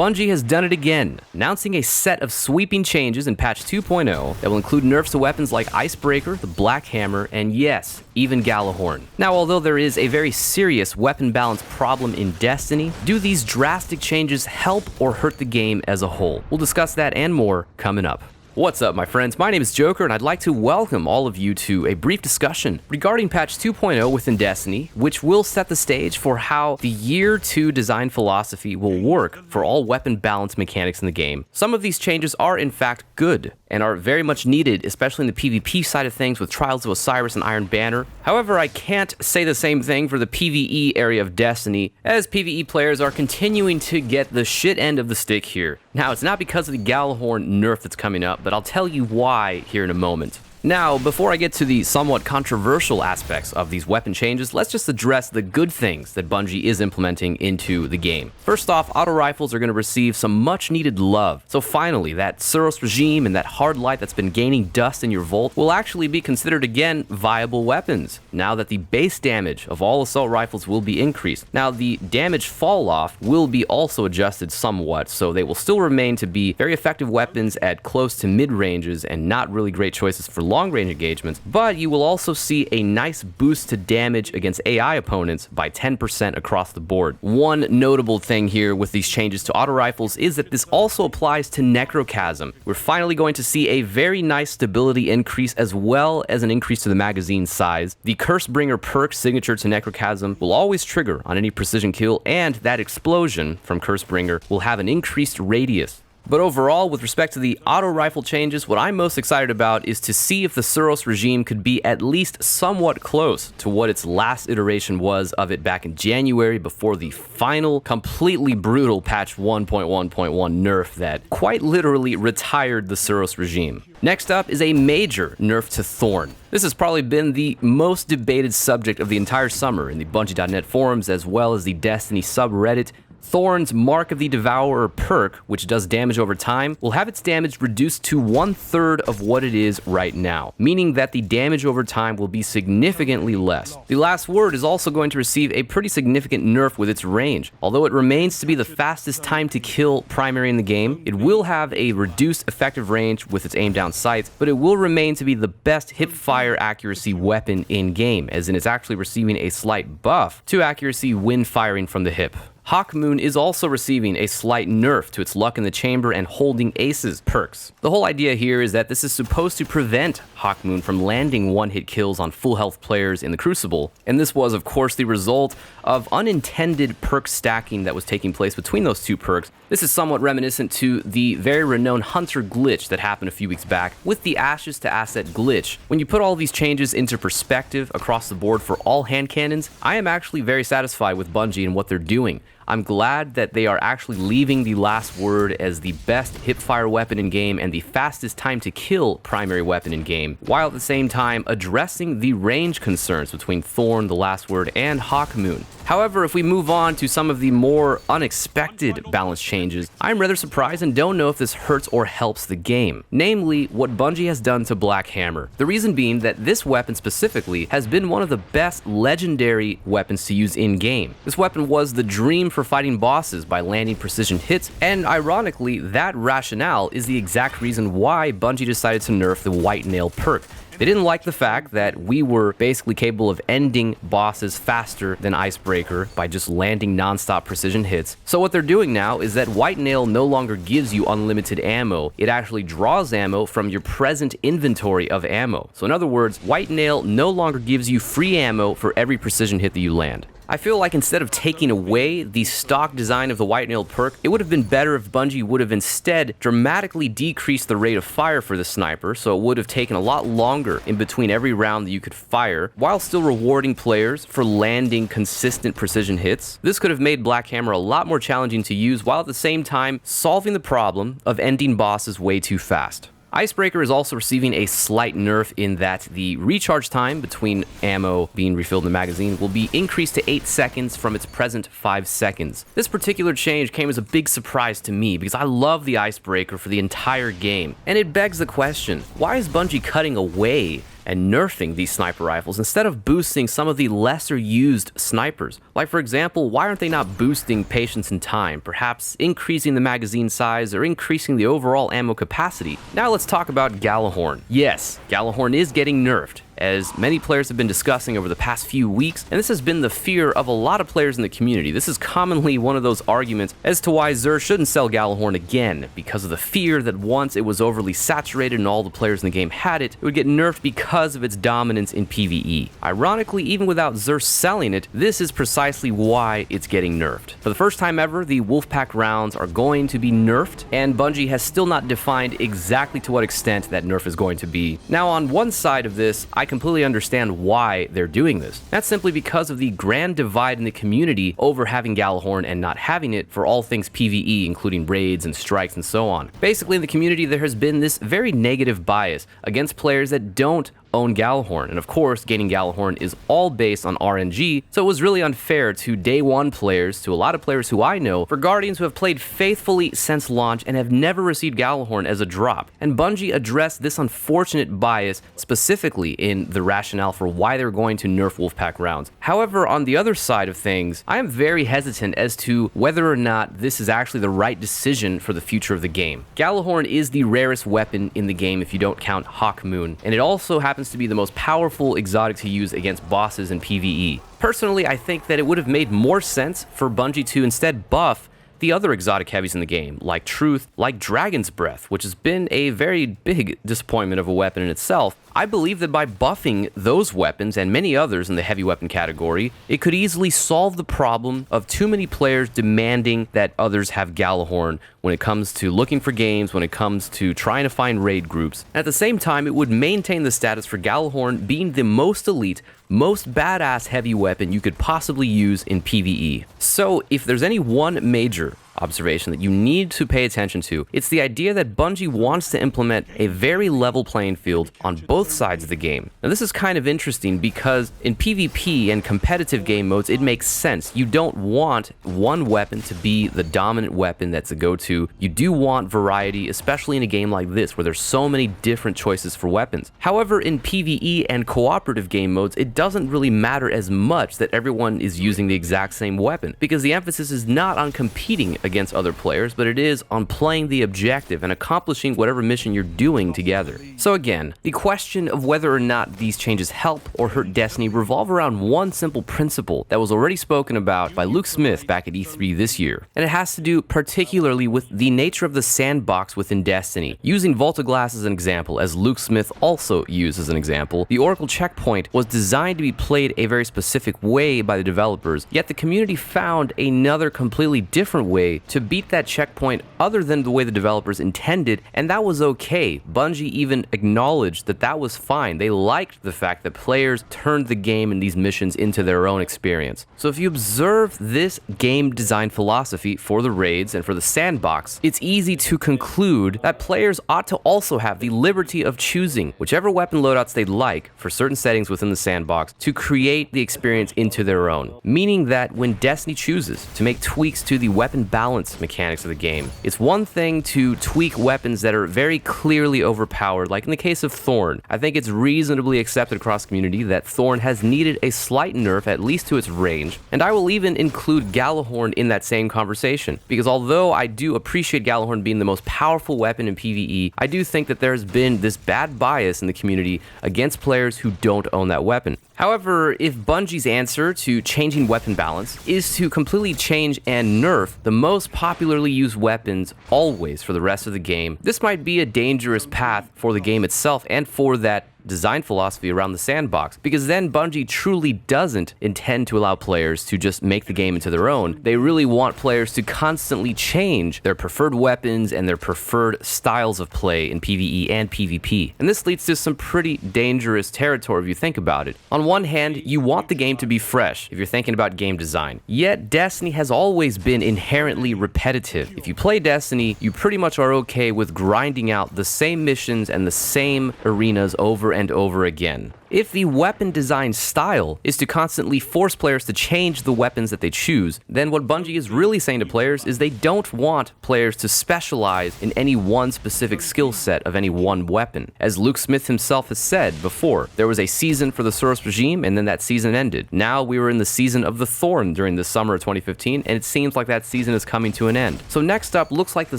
Bungie has done it again, announcing a set of sweeping changes in patch 2.0 that will include nerfs to weapons like Icebreaker, the Black Hammer, and yes, even Gjallarhorn. Now, although there is a very serious weapon balance problem in Destiny, do these drastic changes help or hurt the game as a whole? We'll discuss that and more coming up. What's up, my friends? My name is Joker, and I'd like to welcome all of you to a brief discussion regarding patch 2.0 within Destiny, which will set the stage for how the Year 2 design philosophy will work for all weapon balance mechanics in the game. Some of these changes are in fact good, and are very much needed, especially in the PvP side of things with Trials of Osiris and Iron Banner. However, I can't say the same thing for the PvE area of Destiny, as PvE players are continuing to get the shit end of the stick here. Now, it's not because of the Gjallarhorn nerf that's coming up, but I'll tell you why here in a moment. Now, before I get to the somewhat controversial aspects of these weapon changes, let's just address the good things that Bungie is implementing into the game. First off, auto rifles are going to receive some much needed love. So finally, that Suros regime and that hard light that's been gaining dust in your vault will actually be considered again viable weapons, now that the base damage of all assault rifles will be increased. Now, the damage fall off will be also adjusted somewhat, so they will still remain to be very effective weapons at close to mid ranges and not really great choices for long-range engagements, but you will also see a nice boost to damage against AI opponents by 10% across the board. One notable thing here with these changes to auto rifles is that this also applies to Necrochasm. We're finally going to see a very nice stability increase as well as an increase to the magazine size. The Cursebringer perk signature to Necrochasm will always trigger on any precision kill, and that explosion from Cursebringer will have an increased radius. But overall, with respect to the auto rifle changes, what I'm most excited about is to see if the Suros regime could be at least somewhat close to what its last iteration was of it back in January before the final, completely brutal patch 1.1.1 nerf that quite literally retired the Suros regime. Next up is a major nerf to Thorn. This has probably been the most debated subject of the entire summer in the Bungie.net forums as well as the Destiny subreddit. Thorn's Mark of the Devourer perk, which does damage over time, will have its damage reduced to 1/3 of what it is right now, meaning that the damage over time will be significantly less. The Last Word is also going to receive a pretty significant nerf with its range. Although it remains to be the fastest time to kill primary in the game, it will have a reduced effective range with its aim down sights, but it will remain to be the best hip-fire accuracy weapon in-game, as in it's actually receiving a slight buff to accuracy when firing from the hip. Hawkmoon is also receiving a slight nerf to its Luck in the Chamber and Holding Aces perks. The whole idea here is that this is supposed to prevent Hawkmoon from landing one-hit kills on full health players in the Crucible, and this was of course the result of unintended perk stacking that was taking place between those two perks. This is somewhat reminiscent to the very renowned Hunter glitch that happened a few weeks back with the Ashes to Asset glitch. When you put all these changes into perspective across the board for all hand cannons, I am actually very satisfied with Bungie and what they're doing. I'm glad that they are actually leaving the Last Word as the best hipfire weapon in game and the fastest time to kill primary weapon in game, while at the same time addressing the range concerns between Thorn, the Last Word, and Hawkmoon. However, if we move on to some of the more unexpected balance changes, I'm rather surprised and don't know if this hurts or helps the game. Namely, what Bungie has done to Black Hammer. The reason being that this weapon specifically has been one of the best legendary weapons to use in-game. This weapon was the dream for fighting bosses by landing precision hits, and ironically, that rationale is the exact reason why Bungie decided to nerf the White Nail perk. They didn't like the fact that we were basically capable of ending bosses faster than Icebreaker by just landing non-stop precision hits. So what they're doing now is that White Nail no longer gives you unlimited ammo. It actually draws ammo from your present inventory of ammo. So in other words, White Nail no longer gives you free ammo for every precision hit that you land. I feel like instead of taking away the stock design of the White Nail perk, it would have been better if Bungie would have instead dramatically decreased the rate of fire for the sniper, so it would have taken a lot longer in between every round that you could fire, while still rewarding players for landing consistent precision hits. This could have made Black Hammer a lot more challenging to use, while at the same time solving the problem of ending bosses way too fast. Icebreaker is also receiving a slight nerf in that the recharge time between ammo being refilled in the magazine will be increased to 8 seconds from its present 5 seconds. This particular change came as a big surprise to me because I love the Icebreaker for the entire game, and it begs the question, why is Bungie cutting away and nerfing these sniper rifles instead of boosting some of the lesser used snipers. Like for example, why aren't they not boosting patience and time, perhaps increasing the magazine size or increasing the overall ammo capacity? Now let's talk about Gjallarhorn. Yes, Gjallarhorn is getting nerfed, as many players have been discussing over the past few weeks, and this has been the fear of a lot of players in the community. This is commonly one of those arguments as to why Xur shouldn't sell Gjallarhorn again, because of the fear that once it was overly saturated and all the players in the game had it, it would get nerfed because of its dominance in PvE. Ironically, even without Xur selling it, this is precisely why it's getting nerfed. For the first time ever, the Wolfpack rounds are going to be nerfed, and Bungie has still not defined exactly to what extent that nerf is going to be. Now, on one side of this, I completely understand why they're doing this. That's simply because of the grand divide in the community over having Gjallarhorn and not having it for all things PvE, including raids and strikes and so on. Basically, in the community, there has been this very negative bias against players that don't own Gjallarhorn, and of course gaining Gjallarhorn is all based on RNG, so it was really unfair to day one players, to a lot of players who I know, for Guardians who have played faithfully since launch and have never received Gjallarhorn as a drop. And Bungie addressed this unfortunate bias specifically in the rationale for why they're going to nerf Wolfpack rounds. However, on the other side of things, I am very hesitant as to whether or not this is actually the right decision for the future of the game. Gjallarhorn is the rarest weapon in the game if you don't count Hawkmoon, and it also happens to be the most powerful exotic to use against bosses in PvE. Personally, I think that it would have made more sense for Bungie to instead buff the other exotic heavies in the game, like Truth, like Dragon's Breath, which has been a very big disappointment of a weapon in itself. I believe that by buffing those weapons and many others in the heavy weapon category, it could easily solve the problem of too many players demanding that others have Gjallarhorn when it comes to looking for games, when it comes to trying to find raid groups. At the same time, it would maintain the status for Gjallarhorn being the most elite, most badass heavy weapon you could possibly use in PvE. So if there's any one major observation that you need to pay attention to, it's the idea that Bungie wants to implement a very level playing field on both sides of the game. Now this is kind of interesting because in PvP and competitive game modes, it makes sense. You don't want one weapon to be the dominant weapon that's a go-to. You do want variety, especially in a game like this where there's so many different choices for weapons. However, in PvE and cooperative game modes, it doesn't really matter as much that everyone is using the exact same weapon, because the emphasis is not on competing against other players, but it is on playing the objective and accomplishing whatever mission you're doing together. So again, the question of whether or not these changes help or hurt Destiny revolve around one simple principle that was already spoken about by Luke Smith back at E3 this year, and it has to do particularly with the nature of the sandbox within Destiny. Using Volta Glass as an example, as Luke Smith also used as an example, the Oracle checkpoint was designed to be played a very specific way by the developers, yet the community found another completely different way to beat that checkpoint other than the way the developers intended, and that was okay. Bungie even acknowledged that that was fine. They liked the fact that players turned the game and these missions into their own experience. So if you observe this game design philosophy for the raids and for the sandbox, it's easy to conclude that players ought to also have the liberty of choosing whichever weapon loadouts they'd like for certain settings within the sandbox to create the experience into their own. Meaning that when Destiny chooses to make tweaks to the weapon balance mechanics of the game, it's one thing to tweak weapons that are very clearly overpowered, like in the case of Thorn. I think it's reasonably accepted across the community that Thorn has needed a slight nerf, at least to its range, and I will even include Gjallarhorn in that same conversation, because although I do appreciate Gjallarhorn being the most powerful weapon in PvE, I do think that there's been this bad bias in the community against players who don't own that weapon. However, if Bungie's answer to changing weapon balance is to completely change and nerf the most popularly used weapons always for the rest of the game, this might be a dangerous path for the game itself and for that design philosophy around the sandbox, because then Bungie truly doesn't intend to allow players to just make the game into their own. They really want players to constantly change their preferred weapons and their preferred styles of play in PvE and PvP. And this leads to some pretty dangerous territory if you think about it. On one hand, you want the game to be fresh if you're thinking about game design. Yet Destiny has always been inherently repetitive. If you play Destiny, you pretty much are okay with grinding out the same missions and the same arenas over and over again. If the weapon design style is to constantly force players to change the weapons that they choose, then what Bungie is really saying to players is they don't want players to specialize in any one specific skill set of any one weapon. As Luke Smith himself has said before, there was a season for the Soros regime and then that season ended. Now we were in the season of the Thorn during the summer of 2015, and it seems like that season is coming to an end. So next up looks like the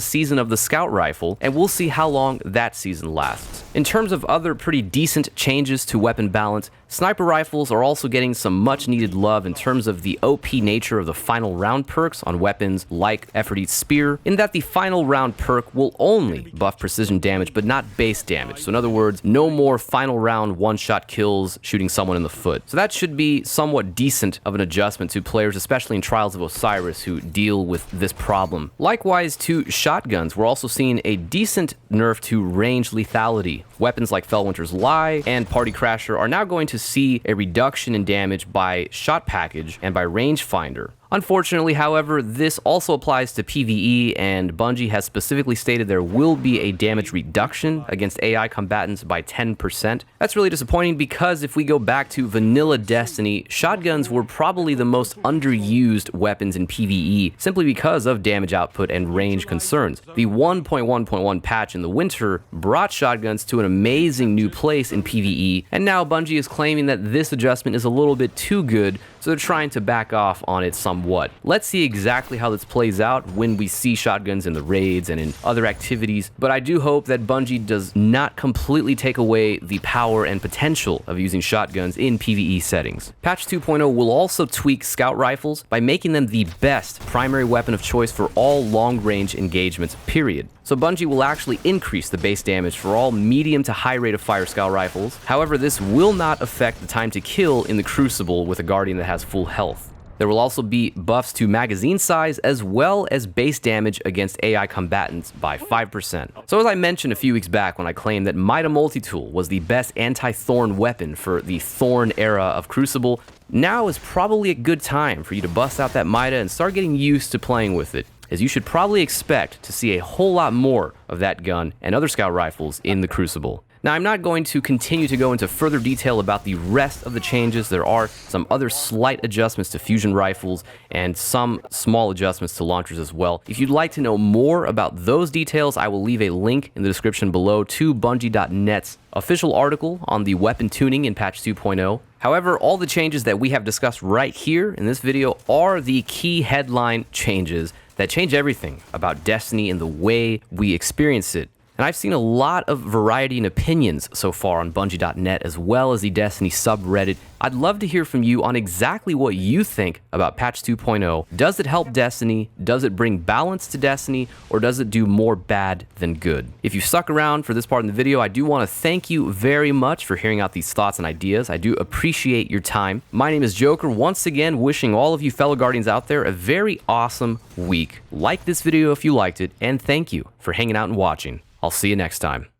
season of the Scout Rifle, and we'll see how long that season lasts. In terms of other pretty decent changes to weapon balance, sniper rifles are also getting some much needed love in terms of the OP nature of the final round perks on weapons like Ephrodite's Spear, in that the final round perk will only buff precision damage but not base damage. So in other words, no more final round one-shot kills shooting someone in the foot. So that should be somewhat decent of an adjustment to players, especially in Trials of Osiris, who deal with this problem. Likewise to shotguns, we're also seeing a decent nerf to range lethality. Weapons like Fellwinter's Lie and Party Crasher are now going to see a reduction in damage by shot package and by rangefinder. Unfortunately, however, this also applies to PvE, and Bungie has specifically stated there will be a damage reduction against AI combatants by 10%. That's really disappointing because if we go back to vanilla Destiny, shotguns were probably the most underused weapons in PvE simply because of damage output and range concerns. The 1.1.1 patch in the winter brought shotguns to an amazing new place in PvE, and now Bungie is claiming that this adjustment is a little bit too good, so they're trying to back off on it somewhat. Let's see exactly how this plays out when we see shotguns in the raids and in other activities, but I do hope that Bungie does not completely take away the power and potential of using shotguns in PvE settings. Patch 2.0 will also tweak scout rifles by making them the best primary weapon of choice for all long-range engagements, period. So Bungie will actually increase the base damage for all medium to high rate of fire scout rifles. However, this will not affect the time to kill in the Crucible with a Guardian that has full health. There will also be buffs to magazine size as well as base damage against AI combatants by 5%. So as I mentioned a few weeks back when I claimed that Mida Multitool was the best anti-Thorn weapon for the Thorn era of Crucible, now is probably a good time for you to bust out that Mida and start getting used to playing with it, as you should probably expect to see a whole lot more of that gun and other scout rifles in the Crucible. Now, I'm not going to continue to go into further detail about the rest of the changes. There are some other slight adjustments to fusion rifles and some small adjustments to launchers as well. If you'd like to know more about those details, I will leave a link in the description below to Bungie.net's official article on the weapon tuning in patch 2.0. However, all the changes that we have discussed right here in this video are the key headline changes that change everything about Destiny and the way we experience it. And I've seen a lot of variety and opinions so far on Bungie.net as well as the Destiny subreddit. I'd love to hear from you on exactly what you think about patch 2.0. Does it help Destiny? Does it bring balance to Destiny? Or does it do more bad than good? If you stuck around for this part in the video, I do want to thank you very much for hearing out these thoughts and ideas. I do appreciate your time. My name is Joker, once again wishing all of you fellow Guardians out there a very awesome week. Like this video if you liked it, and thank you for hanging out and watching. I'll see you next time.